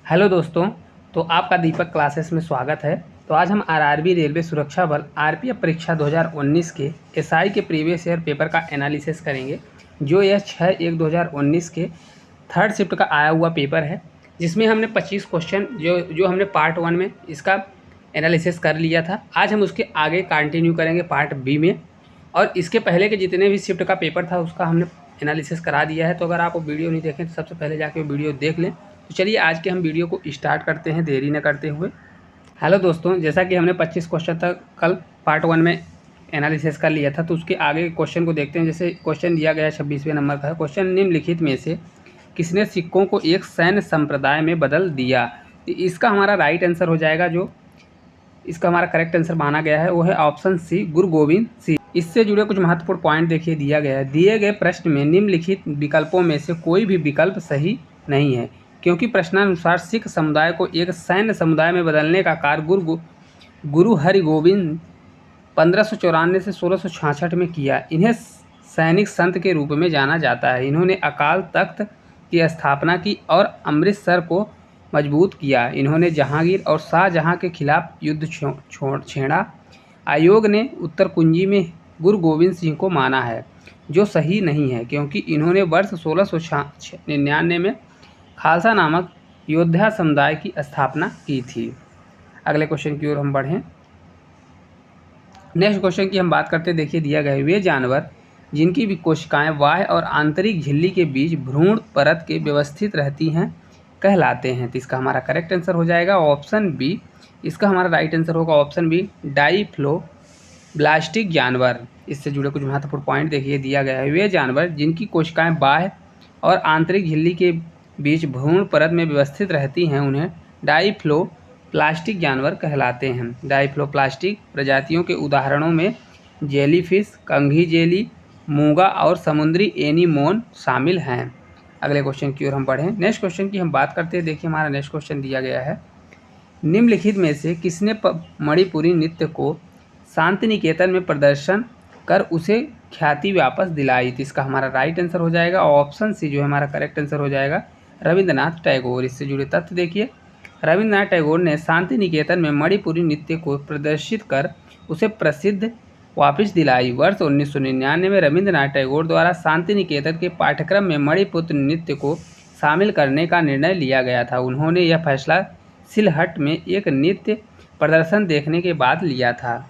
Hello दोस्तों, तो आपका दीपक क्लासेस में स्वागत है। तो आज हम आरआरबी रेलवे सुरक्षा बल आरपीएफ परीक्षा 2019 के एसआई के प्रीवियस ईयर पेपर का एनालिसिस करेंगे, जो यह 6/1/2019 के थर्ड शिफ्ट का आया हुआ पेपर है, जिसमें हमने 25 क्वेश्चन जो हमने पार्ट 1 में इसका एनालिसिस कर लिया था। आज हम उसके आगे कंटिन्यू करेंगे पार्ट बी में, और इसके पहले के जितने भी शिफ्ट का पेपर था उसका हमने एनालिसिस करा दिया है। तो अगर आप वो वीडियो नहीं देखें तो सबसे पहले जाके वो वीडियो देख लें। तो चलिए आज के हम वीडियो को स्टार्ट करते हैं देरी न करते हुए। हेलो दोस्तों, जैसा कि हमने 25 क्वेश्चन तक कल पार्ट 1 में एनालिसिस कर लिया था, तो उसके आगे क्वेश्चन को देखते हैं। जैसे क्वेश्चन दिया गया है 26वें नंबर का क्वेश्चन, निम्नलिखित में से किसने सिक्कों को एक सैन्य संप्रदाय में बदल दिया। तो इसका हमारा राइट आंसर हो जाएगा, जो इसका हमारा करेक्ट आंसर माना गया है वो है ऑप्शन सी, गुरु गोविंद सिंह। इससे जुड़े कुछ महत्वपूर्ण पॉइंट देखिए दिया गया है। दिए गए प्रश्न में निम्नलिखित विकल्पों में से कोई भी विकल्प सही नहीं है, क्योंकि प्रश्नानुसार सिख समुदाय को एक सैन्य समुदाय में बदलने का कार्य गुरु हरिगोविंद 1594 से 1666 में किया। इन्हें सैनिक संत के रूप में जाना जाता है। इन्होंने अकाल तख्त की स्थापना की और अमृतसर को मजबूत किया। इन्होंने जहांगीर और शाहजहां के खिलाफ युद्ध छेड़ा। आयोग ने उत्तर कुंजी में गुरु गोविंद सिंह को माना है, जो सही नहीं है, क्योंकि इन्होंने वर्ष 1699 में खालसा नामक योद्धा समुदाय की स्थापना की थी। अगले क्वेश्चन की ओर हम बढ़ें। नेक्स्ट क्वेश्चन की हम बात करते हैं। देखिए दिया गया है, वे जानवर जिनकी भी कोशिकाएं बाह्य और आंतरिक झिल्ली के बीच भ्रूण परत के व्यवस्थित रहती हैं कहलाते हैं। तो इसका हमारा करेक्ट आंसर हो जाएगा ऑप्शन बी। इसका हमारा राइट आंसर होगा ऑप्शन बी, डाइफ्लोब्लास्टिक जानवर। इससे जुड़े कुछ महत्वपूर्ण पॉइंट देखिए दिया गया है, वे जानवर जिनकी कोशिकाएं बाह्य और आंतरिक झिल्ली के बीच भ्रूण परत में व्यवस्थित रहती हैं उन्हें डाइफ्लोप्लास्टिक जानवर कहलाते हैं। डाइफ्लोप्लास्टिक प्रजातियों के उदाहरणों में जेलीफिश, कंघी जेली, मूंगा और समुद्री एनीमोन शामिल हैं। अगले क्वेश्चन की ओर हम बढ़ें। नेक्स्ट क्वेश्चन की हम बात करते हैं। देखिए हमारा नेक्स्ट क्वेश्चन दिया गया है, निम्नलिखित में से किसने मणिपुरी नृत्य को शांति निकेतन में प्रदर्शन कर उसे ख्याति वापस दिलाई। तो इसका हमारा राइट आंसर हो जाएगा ऑप्शन सी, जो है हमारा करेक्ट आंसर हो जाएगा रविंद्रनाथ टैगोर। इससे जुड़े तथ्य देखिए, रविंद्रनाथ टैगोर ने शांति निकेतन में मणिपुरी नृत्य को प्रदर्शित कर उसे प्रसिद्ध वापस दिलाई। वर्ष 1999 में रविंद्रनाथ टैगोर द्वारा शांति निकेतन के पाठ्यक्रम में मणिपुरी नृत्य को शामिल करने का निर्णय लिया गया था। उन्होंने यह फैसला सिलहट में एक नृत्य प्रदर्शन देखने के बाद लिया था।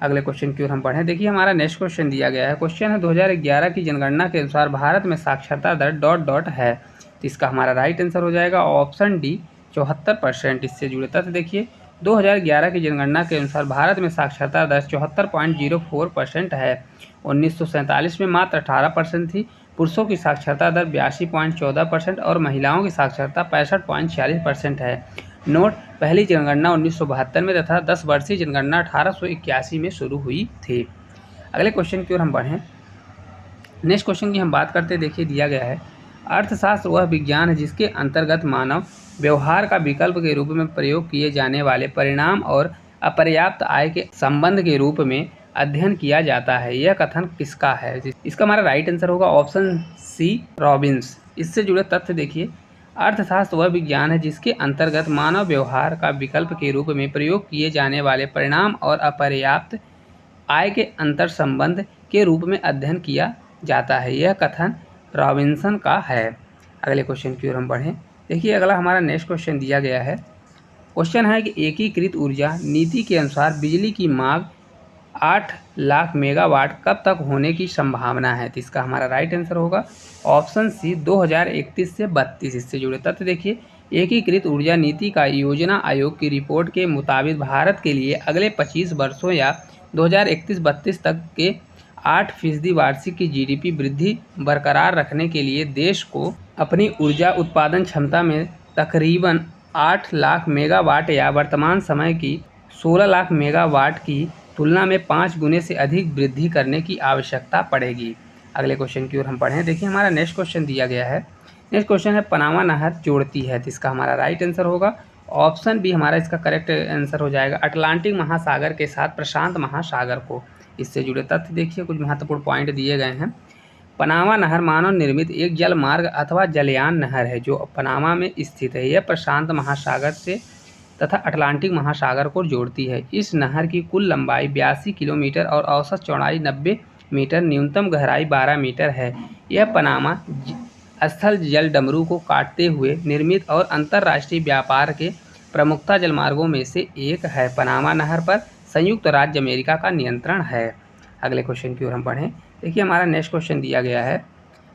अगले क्वेश्चन की ओर हम बढ़ें। देखिए हमारा नेक्स्ट क्वेश्चन दिया गया है, क्वेश्चन है 2011 की जनगणना के अनुसार भारत में साक्षरता दर ... है। तो इसका हमारा राइट आंसर हो जाएगा ऑप्शन डी, 74%। इससे जुड़े तथ्य देखिए, 2011 की जनगणना के अनुसार भारत में साक्षरता दर 74.04% है। 1947 में मात्र 18% थी। पुरुषों की साक्षरता दर 82.14% और महिलाओं की साक्षरता 65.46% है। नोट, पहली जनगणना 1972 में तथा 10 वर्षीय जनगणना 1881 में शुरू हुई थी। अगले क्वेश्चन की ओर हम बढ़ें। नेक्स्ट क्वेश्चन की हम बात करते हैं। देखिए दिया गया है, अर्थशास्त्र वह विज्ञान है जिसके अंतर्गत मानव व्यवहार का विकल्प के रूप में प्रयोग किए जाने वाले परिणाम और अपर्याप्त आय के संबंध के रूप में अध्ययन किया जाता है। यह कथन किसका है? इसका हमारा राइट आंसर होगा ऑप्शन सी, रॉबिन्स। इससे जुड़े तथ्य देखिए, अर्थशास्त्र वह विज्ञान है जिसके अंतर्गत मानव व्यवहार का विकल्प के रूप में प्रयोग किए जाने वाले परिणाम और अपर्याप्त आय के अंतर संबंध के रूप में अध्ययन किया जाता है। यह कथन रॉबिन्सन का है। अगले क्वेश्चन की ओर हम बढ़ें। देखिए अगला हमारा नेक्स्ट क्वेश्चन दिया गया है, क्वेश्चन है कि एकीकृत ऊर्जा नीति के अनुसार बिजली की मांग 8 लाख मेगावाट कब तक होने की संभावना है। तो इसका हमारा राइट आंसर होगा ऑप्शन सी, 2031 से 32। इससे जुड़े तथ्य देखिए, एकीकृत ऊर्जा नीति का योजना आयोग की रिपोर्ट के मुताबिक भारत के लिए अगले 25 वर्षों या 2031-32 तक के 8% वार्षिक की जीडीपी वृद्धि बरकरार रखने के लिए देश को अपनी ऊर्जा उत्पादन क्षमता में तकरीबन 8 लाख मेगावाट या वर्तमान समय की 16 लाख मेगावाट की तुलना में 5 गुने से अधिक वृद्धि करने की आवश्यकता पड़ेगी। अगले क्वेश्चन की ओर हम बढ़ें। देखिए हमारा नेक्स्ट क्वेश्चन दिया गया है, नेक्स्ट क्वेश्चन है, पनामा नहर जोड़ती है। तो इसका हमारा राइट आंसर होगा ऑप्शन बी, हमारा इसका करेक्ट आंसर हो जाएगा अटलांटिक महासागर के साथ प्रशांत महासागर को। इससे जुड़े तथ्य देखिए, कुछ महत्वपूर्ण पॉइंट दिए गए हैं। पनामा नहर मानव निर्मित एक जल मार्ग अथवा जलयान नहर है जो पनामा में स्थित है। यह प्रशांत महासागर से तथा अटलांटिक महासागर को जोड़ती है। इस नहर की कुल लंबाई 82 किलोमीटर और औसत चौड़ाई 90 मीटर, न्यूनतम गहराई 12 मीटर है। यह पनामा स्थल जल डमरू को काटते हुए निर्मित और अंतर्राष्ट्रीय व्यापार के प्रमुखता जलमार्गों में से एक है। पनामा नहर पर संयुक्त राज्य अमेरिका का नियंत्रण है। अगले क्वेश्चन की ओर हम बढ़ें। देखिए हमारा नेक्स्ट क्वेश्चन दिया गया है।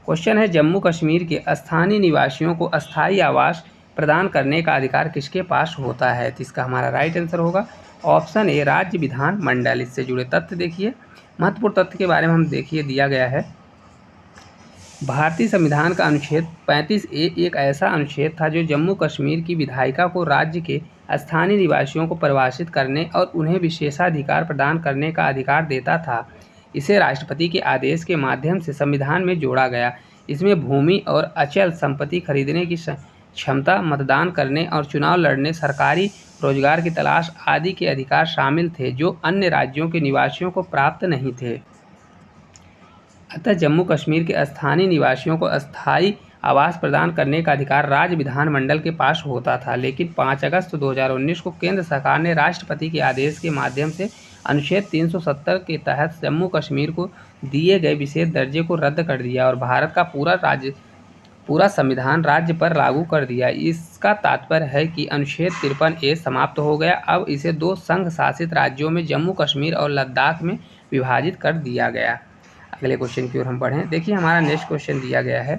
क्वेश्चन है जम्मू कश्मीर के स्थानीय निवासियों को अस्थायी आवास प्रदान करने का अधिकार किसके पास होता है? तो इसका हमारा राइट आंसर होगा ऑप्शन ए राज्य विधान मंडल। इससे जुड़े तथ्य देखिए, महत्वपूर्ण तथ्य के बारे में हम देखिए दिया गया है। भारतीय संविधान का अनुच्छेद 35A एक ऐसा अनुच्छेद था जो जम्मू कश्मीर की विधायिका को राज्य के स्थानीय निवासियों को परिभाषित करने और उन्हें विशेषाधिकार प्रदान करने का अधिकार देता था। इसे राष्ट्रपति के आदेश के माध्यम से संविधान में जोड़ा गया। इसमें भूमि और अचल संपत्ति खरीदने की क्षमता, मतदान करने और चुनाव लड़ने, सरकारी रोजगार की तलाश आदि के अधिकार शामिल थे जो अन्य राज्यों के निवासियों को प्राप्त नहीं थे। अतः जम्मू कश्मीर के स्थानीय निवासियों को अस्थायी आवास प्रदान करने का अधिकार राज्य विधानमंडल के पास होता था। लेकिन 5 अगस्त 2019 को केंद्र सरकार ने राष्ट्रपति के आदेश के माध्यम से अनुच्छेद 370 के तहत जम्मू कश्मीर को दिए गए विशेष दर्जे को रद्द कर दिया और भारत का पूरा संविधान राज्य पर लागू कर दिया। इसका तात्पर्य है कि अनुच्छेद 53A समाप्त हो गया। अब इसे 2 संघ शासित राज्यों में जम्मू कश्मीर और लद्दाख में विभाजित कर दिया गया। अगले क्वेश्चन की ओर हम बढ़ें। देखिए हमारा नेक्स्ट क्वेश्चन दिया गया है।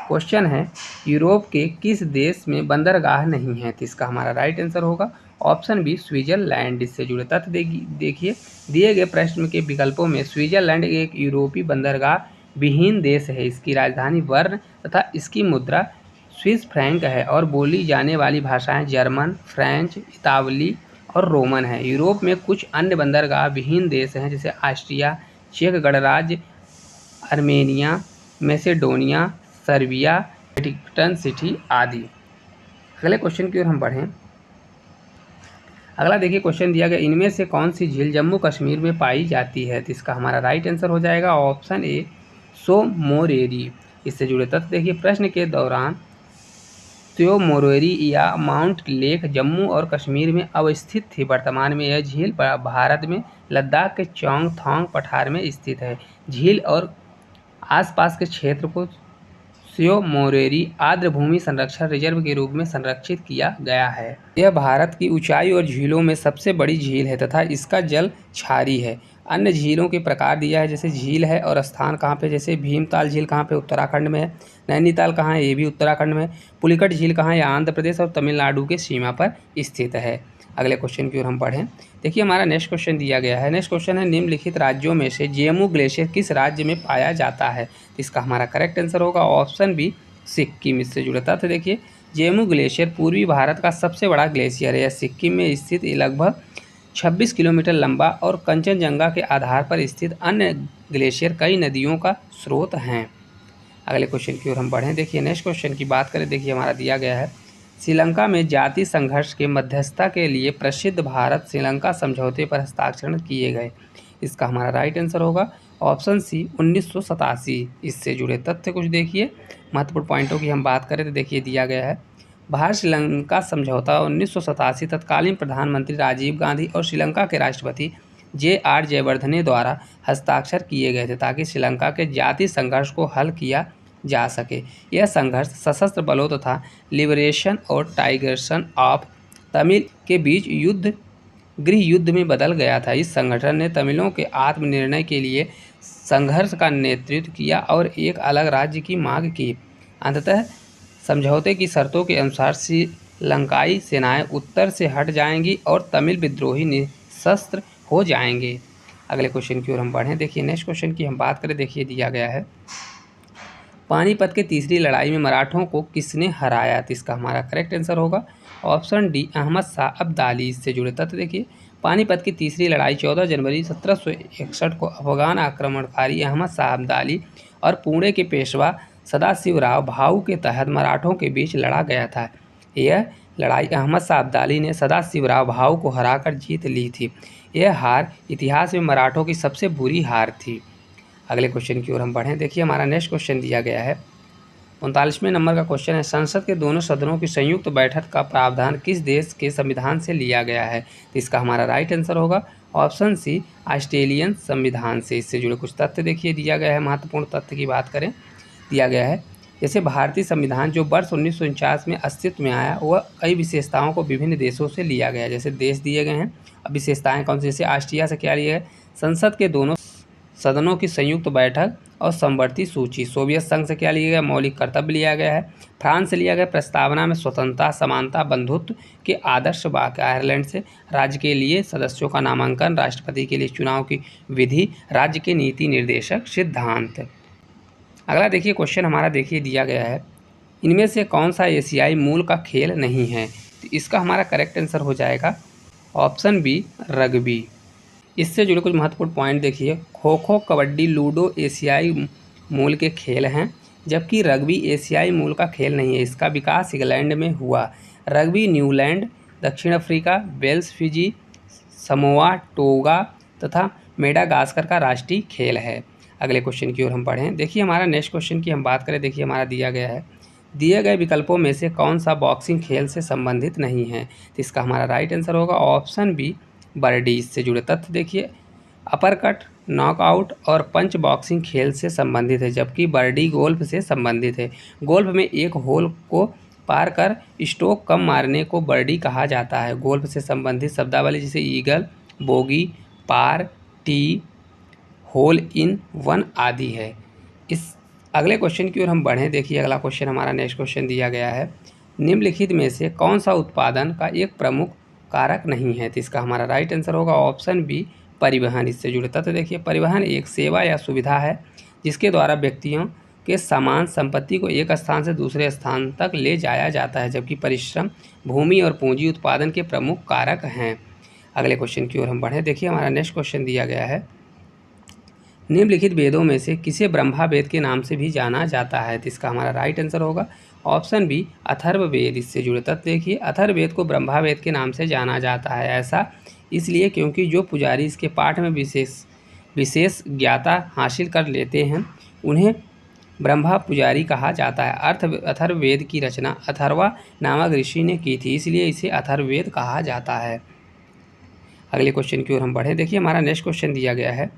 क्वेश्चन है यूरोप के किस देश में बंदरगाह नहीं है? तो इसका हमारा राइट आंसर होगा ऑप्शन बी स्विट्जरलैंड। इससे जुड़े तथ्य देखिए, दिए गए प्रश्न के विकल्पों में स्विट्जरलैंड एक यूरोपीय बंदरगाह विहीन देश है। इसकी राजधानी बर्न तथा इसकी मुद्रा स्विस फ्रैंक है और बोली जाने वाली भाषाएं जर्मन, फ्रेंच, इतालवी और रोमन है। यूरोप में कुछ अन्य बंदरगाह विहीन देश हैं जैसे ऑस्ट्रिया, चेक गणराज्य, Armenia, Macedonia, Serbia, Vatican city आदि। अगले क्वेश्चन की ओर हम बढ़ें। अगला देखिए क्वेश्चन दिया गया, इनमें से कौन सी झील जम्मू कश्मीर में पाई जाती है? तो इसका हमारा राइट आंसर हो जाएगा ऑप्शन ए सो मोरेरी। इससे जुड़े तथ्य देखिए, प्रश्न के दौरान त्यो मोरेरी या माउंट लेक जम्मू और कश्मीर में अवस्थित थी। वर्तमान में यह झील भारत में लद्दाख के चौंगथोंग पठार में स्थित है। झील और आसपास के क्षेत्र को स्यो मोरेरी आर्द्रभूमि संरक्षण रिजर्व के रूप में संरक्षित किया गया है। यह भारत की ऊंचाई और झीलों में सबसे बड़ी झील है तथा इसका जल क्षारीय है। अन्य झीलों के प्रकार दिया है जैसे झील है और स्थान कहाँ पे, जैसे भीमताल झील कहाँ पे, उत्तराखंड में है। नैनीताल कहाँ है, ये भी उत्तराखंड में है। पुलिकट झील कहाँ है, आंध्र प्रदेश और तमिलनाडु के सीमा पर स्थित है। अगले क्वेश्चन की ओर हम बढ़ें। देखिए हमारा नेक्स्ट क्वेश्चन दिया गया है। नेक्स्ट क्वेश्चन है, निम्नलिखित राज्यों में से जेमू ग्लेशियर किस राज्य में पाया जाता है? इसका हमारा करेक्ट आंसर होगा ऑप्शन बी सिक्किम। इससे जुड़े तथ्य देखिए, जेमू ग्लेशियर पूर्वी भारत का सबसे बड़ा ग्लेशियर है। यह सिक्किम में स्थित लगभग 26 किलोमीटर लंबा और कंचनजंगा के आधार पर स्थित अन्य ग्लेशियर कई नदियों का स्रोत हैं। अगले क्वेश्चन की ओर हम बढ़ें। देखिए नेक्स्ट क्वेश्चन की बात करें, देखिए हमारा दिया गया है, श्रीलंका में जाति संघर्ष के मध्यस्थता के लिए प्रसिद्ध भारत श्रीलंका समझौते पर हस्ताक्षर किए गए। इसका हमारा राइट आंसर होगा ऑप्शन सी 1987। इससे जुड़े तथ्य कुछ देखिए, महत्वपूर्ण पॉइंटों की हम बात करें तो देखिए दिया गया है, भारत श्रीलंका समझौता 1987 तत्कालीन प्रधानमंत्री राजीव गांधी और श्रीलंका के राष्ट्रपति JR जयवर्धने द्वारा हस्ताक्षर किए गए थे ताकि श्रीलंका के जाति संघर्ष को हल किया जा सके। यह संघर्ष सशस्त्र बलों तथा लिबरेशन और टाइगर्सन ऑफ तमिल के बीच गृह युद्ध में बदल गया था। इस संगठन ने तमिलों के आत्मनिर्णय के लिए संघर्ष का नेतृत्व किया और एक अलग राज्य की मांग की। अंततः समझौते की शर्तों के अनुसार श्रीलंकाई सेनाएं उत्तर से हट जाएंगी और तमिल विद्रोही निशस्त्र हो जाएंगे। अगले क्वेश्चन की ओर हम बढ़ें। देखिए नेक्स्ट क्वेश्चन की हम बात करें, देखिए दिया गया है, पानीपत की तीसरी लड़ाई में मराठों को किसने हराया? तो इसका हमारा करेक्ट आंसर होगा ऑप्शन डी अहमद शाह अब्दाली। इससे जुड़े तथ्य देखिए, पानीपत की तीसरी लड़ाई 14 जनवरी 1761 को अफगान आक्रमणकारी अहमद शाह अब्दाली और पुणे के पेशवा सदाशिवराव भाऊ के तहत मराठों के बीच लड़ा गया था। यह लड़ाई अहमद शाह अब्दाली ने सदाशिवराव भाऊ को हराकर जीत ली थी। यह हार इतिहास में मराठों की सबसे बुरी हार थी। अगले क्वेश्चन की ओर हम बढ़ें। देखिए हमारा नेक्स्ट क्वेश्चन दिया गया है 39वें नंबर का क्वेश्चन है, संसद के दोनों सदनों की संयुक्त बैठक का प्रावधान किस देश के संविधान से लिया गया है? तो इसका हमारा राइट आंसर होगा ऑप्शन सी, ऑस्ट्रेलियन संविधान से। इससे जुड़े कुछ तथ्य देखिए दिया गया है, महत्वपूर्ण तथ्य की बात करें, दिया गया है जैसे भारतीय संविधान जो वर्ष 1949 में अस्तित्व में आया वह कई विशेषताओं को विभिन्न देशों से लिया गया है। जैसे देश दिए गए हैं, अब विशेषताएं कौन सी, जैसे ऑस्ट्रिया से क्या लिया है, संसद के दोनों सदनों की संयुक्त बैठक और समवर्ती सूची। सोवियत संघ से क्या लिया गया, मौलिक कर्तव्य लिया गया है। फ्रांस से लिया गया प्रस्तावना में स्वतंत्रता, समानता, बंधुत्व के आदर्श वाक्य। आयरलैंड से राज्य के लिए सदस्यों का नामांकन, राष्ट्रपति के लिए चुनाव की विधि, राज्य के नीति निर्देशक सिद्धांत। अगला देखिए क्वेश्चन हमारा देखिए दिया गया है, इनमें से कौन सा एशियाई मूल का खेल नहीं है? तो इसका हमारा करेक्ट आंसर हो जाएगा ऑप्शन बी, रग्बी। इससे जुड़े कुछ महत्वपूर्ण पॉइंट देखिए, खो खो, कबड्डी, लूडो एशियाई मूल के खेल हैं, जबकि रग्बी एशियाई मूल का खेल नहीं है। इसका विकास इंग्लैंड में हुआ। रग्बी न्यूजीलैंड, दक्षिण Africa, Wales, Fiji, Samoa, Tonga तथा मेडागास्कर का राष्ट्रीय खेल है। अगले क्वेश्चन की ओर हम पढ़ें। देखिए हमारा नेक्स्ट क्वेश्चन की हम बात करें, देखिए हमारा दिया गया है, दिए गए विकल्पों में से कौन सा बॉक्सिंग खेल से संबंधित नहीं है? तो इसका हमारा राइट आंसर होगा ऑप्शन बी, बर्डी। इससे जुड़े तथ्य देखिए, अपरकट, नॉकआउट और पंच बॉक्सिंग खेल से संबंधित है, जबकि बर्डी गोल्फ से संबंधित है। गोल्फ में एक होल को पार कर स्ट्रोक कम मारने को बर्डी कहा जाता है। गोल्फ से संबंधित शब्दावली जैसे eagle, bogey, par, tee, hole in one आदि है। इस अगले क्वेश्चन की ओर हम बढ़ें। देखिए अगला क्वेश्चन हमारा नेक्स्ट क्वेश्चन दिया गया है, निम्नलिखित में से कौन सा उत्पादन का एक प्रमुख कारक नहीं है? तो इसका हमारा राइट आंसर होगा ऑप्शन बी, परिवहन। इससे जुड़े तथ्य देखिए, परिवहन एक सेवा या सुविधा है जिसके द्वारा व्यक्तियों के सामान, संपत्ति को एक स्थान से दूसरे स्थान तक ले जाया जाता है, जबकि परिश्रम, भूमि और पूंजी उत्पादन के प्रमुख कारक हैं। अगले क्वेश्चन की ओर हम बढ़ें। देखिए हमारा नेक्स्ट क्वेश्चन दिया गया है, निम्नलिखित वेदों में से किसे ब्रह्मा वेद के नाम से भी जाना जाता है? तो इसका हमारा राइट आंसर होगा ऑप्शन बी, अथर्ववेद। इससे जुड़े तथ्य देखिए, अथर्ववेद को ब्रह्मा वेद के नाम से जाना जाता है। ऐसा इसलिए क्योंकि जो पुजारी इसके पाठ में विशेष ज्ञाता हासिल कर लेते हैं उन्हें ब्रह्मा पुजारी कहा जाता है। अथर्ववेद की रचना अथर्वा नामक ऋषि ने की थी, इसलिए इसे अथर्ववेद कहा जाता है। अगले क्वेश्चन की ओर हम बढ़ें। देखिए हमारा नेक्स्ट क्वेश्चन दिया गया है,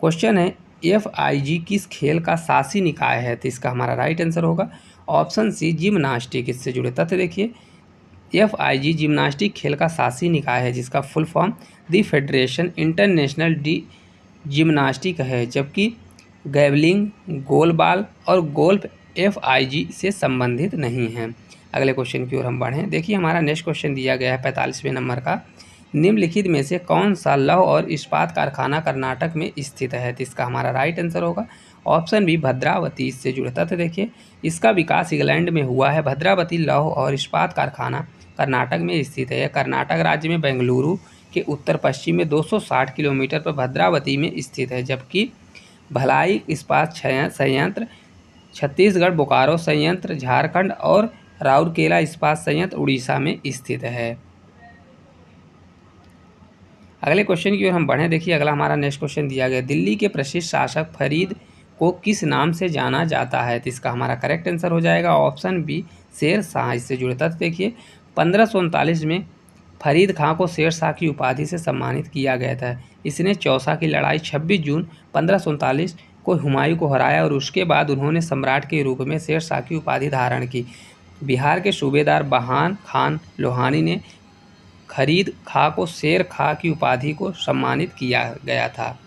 क्वेश्चन है FIG किस खेल का शासी निकाय है? तो इसका हमारा राइट आंसर होगा ऑप्शन सी, जिम्नास्टिक। इससे जुड़े तथ्य देखिए, FIG जिम्नास्टिक खेल का शासी निकाय है, जिसका full form the federation international de Gymnastique है, जबकि गैवलिंग, गोलबॉल और गोल्फ FIG से संबंधित नहीं हैं। अगले क्वेश्चन की ओर हम बढ़ें। देखिए हमारा नेक्स्ट क्वेश्चन दिया गया है 45वें नंबर का, निम्नलिखित में से कौन सा लौह और इस्पात कारखाना कर्नाटक में स्थित है? तो इसका हमारा राइट आंसर होगा ऑप्शन बी, भद्रावती। इससे जुड़े तथ्य देखिए, इसका विकास इंग्लैंड में हुआ है। भद्रावती लौह और इस्पात कारखाना कर्नाटक में स्थित है। यह कर्नाटक राज्य में बेंगलुरु के उत्तर पश्चिम में 260 किलोमीटर पर भद्रावती में स्थित है, जबकि भलाई इस्पात संयंत्र छत्तीसगढ़, बोकारो संयंत्र झारखंड और राउरकेला इस्पात संयंत्र उड़ीसा में स्थित है। अगले क्वेश्चन की ओर हम बढ़ें। देखिए अगला हमारा नेक्स्ट क्वेश्चन दिया गया, दिल्ली के प्रसिद्ध शासक फरीद को किस नाम से जाना जाता है? तो इसका हमारा करेक्ट आंसर हो जाएगा ऑप्शन बी, शेर शाह। इससे जुड़े तथ्य देखिए, 1539 में फरीद खां को शेर शाह की उपाधि से सम्मानित किया गया था। इसने चौसा की लड़ाई 26 जून 1539 को हुमायूं को हराया और उसके बाद उन्होंने सम्राट के रूप में शेर शाह की उपाधि धारण की। बिहार के सूबेदार बहान खान लोहानी ने फरीद खां को शेर खां की उपाधि को सम्मानित किया गया था।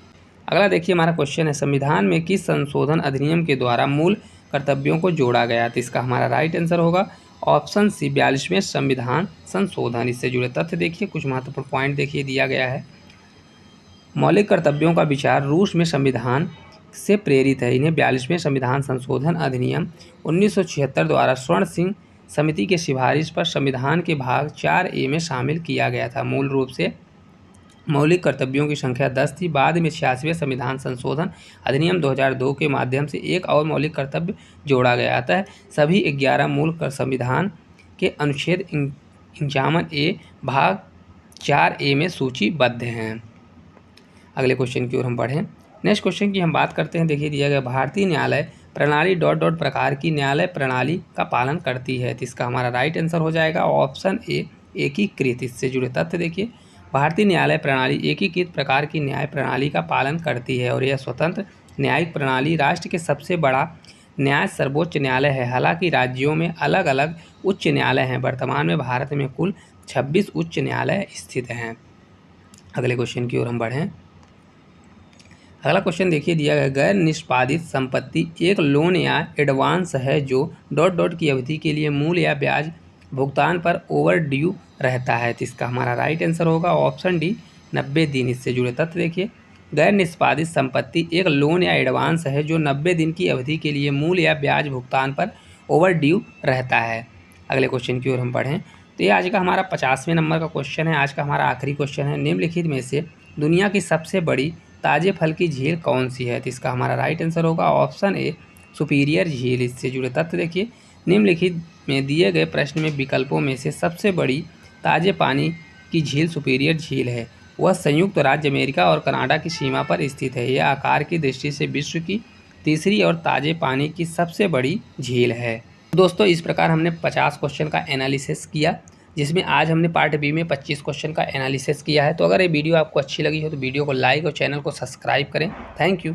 अगला देखिए हमारा क्वेश्चन है, संविधान में किस संशोधन अधिनियम के द्वारा मूल कर्तव्यों को जोड़ा गया? तो इसका हमारा राइट आंसर होगा ऑप्शन सी, 42वें संविधान संशोधन। इससे जुड़े तथ्य देखिए, कुछ महत्वपूर्ण पॉइंट देखिए दिया गया है, मौलिक कर्तव्यों का विचार रूस में संविधान से प्रेरित है। इन्हें 42वें संविधान संशोधन अधिनियम 1976 द्वारा स्वर्ण सिंह समिति के सिफारिश पर संविधान के भाग 4A में शामिल किया गया था। मूल रूप से मौलिक कर्तव्यों की संख्या 10 थी। बाद में 86वें संविधान संशोधन अधिनियम 2002 के माध्यम से एक और मौलिक कर्तव्य जोड़ा गया था। सभी 11 मूल संविधान के अनुच्छेद 51A भाग 4A में सूचीबद्ध हैं। अगले क्वेश्चन की ओर हम बढ़ें। नेक्स्ट क्वेश्चन की हम बात करते हैं। देखिए दिया गया भारतीय न्यायालय प्रणाली डॉट डॉट प्रकार की न्यायालय प्रणाली का पालन करती है। तो इसका हमारा राइट आंसर हो जाएगा ऑप्शन ए एकीकृत। इससे जुड़े तथ्य देखिए, भारतीय न्यायालय प्रणाली एकीकृत प्रकार की न्याय प्रणाली का पालन करती है और यह स्वतंत्र न्यायिक प्रणाली राष्ट्र के सबसे बड़ा न्याय सर्वोच्च न्यायालय है। हालांकि राज्यों में अलग अलग उच्च न्यायालय हैं। वर्तमान में भारत में कुल 26 उच्च न्यायालय स्थित हैं। अगले क्वेश्चन की ओर हम बढ़ें। अगला क्वेश्चन देखिए दिया गया गैर निष्पादित संपत्ति एक लोन या एडवांस है जो डॉट डॉट की अवधि के लिए मूल या ब्याज भुगतान पर ओवर ड्यू रहता है। तो इसका हमारा राइट आंसर होगा ऑप्शन डी 90 दिन। इससे जुड़े तथ्य देखिए, गैर निष्पादित संपत्ति एक लोन या एडवांस है जो 90 दिन की अवधि के लिए मूल या ब्याज भुगतान पर ओवर ड्यू रहता है। अगले क्वेश्चन की ओर हम बढ़ें। तो ये आज का हमारा 50वें नंबर का क्वेश्चन है। आज का हमारा आखिरी क्वेश्चन है, निम्नलिखित में से दुनिया की सबसे बड़ी ताजे फल की झील कौन सी है। तो इसका हमारा राइट आंसर होगा ऑप्शन ए सुपीरियर झील। इससे जुड़े तथ्य देखिए, निम्नलिखित में दिए गए प्रश्न में विकल्पों में से सबसे बड़ी ताजे पानी की झील सुपीरियर झील है। वह संयुक्त राज्य अमेरिका और कनाडा की सीमा पर स्थित है। यह आकार की दृष्टि से विश्व की तीसरी और ताजे पानी की सबसे बड़ी झील है। दोस्तों इस प्रकार हमने 50 क्वेश्चन का एनालिसिस किया, जिसमें आज हमने पार्ट बी में 25 क्वेश्चन का एनालिसिस किया है। तो अगर ये वीडियो आपको अच्छी लगी हो तो वीडियो को लाइक और चैनल को सब्सक्राइब करें। Thank you.